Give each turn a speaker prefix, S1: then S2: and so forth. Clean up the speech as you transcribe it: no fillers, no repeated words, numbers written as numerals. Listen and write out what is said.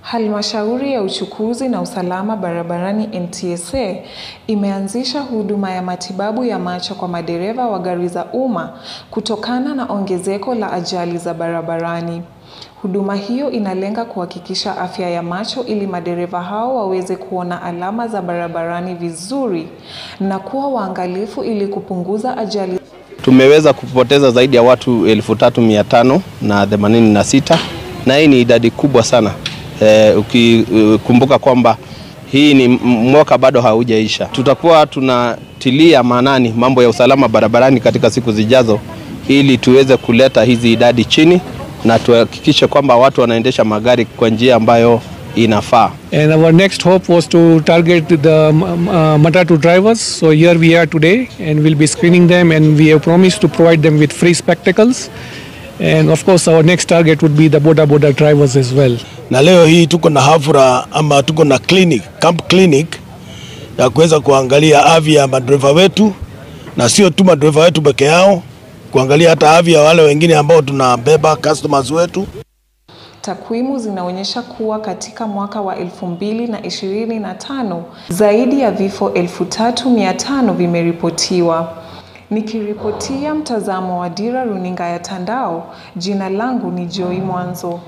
S1: Halmashauri ya uchukuzi na usalama barabarani NTSA imeanzisha huduma ya matibabu ya macho kwa madereva wa gari za umma kutokana na ongezeko la ajali za barabarani. Huduma hiyo inalenga kuhakikisha afya ya macho ili madereva hao waweze kuona alama za barabarani vizuri na kuwa waangalifu ili kupunguza ajali.
S2: Tumeweza kupoteza zaidi ya watu 3,586 na hii ni idadi kubwa sana. Ukikumbuka kwamba hii ni mwaka bado haujaisha. Tutakuwa tunatilia maanani mambo ya usalama barabarani katika siku zijazo ili tuweze kuleta hizi idadi chini na tuhakikishe kwamba watu wanaendesha magari kwa njia ambayo inafaa.
S3: And our next hope was to target the matatu drivers. So here we are today and we'll be screening them, and we have promised to provide them with free spectacles. And of course our next target would be the boda drivers as well.
S4: Na leo hii tuko na hafla ama tuko na camp clinic ya kuweza kuangalia afya ya madereva wetu, na sio tu madereva wetu peke yao, kuangalia hata afya ya wale wengine ambao tunabeba customers wetu.
S1: Takwimu zinaonyesha kuwa katika mwaka wa 2025 zaidi ya vifo 3,500 vimeripotiwa. Nikiripotia mtazamo wa Dira Runinga ya Tandao, jina langu ni Joy Mwanzo.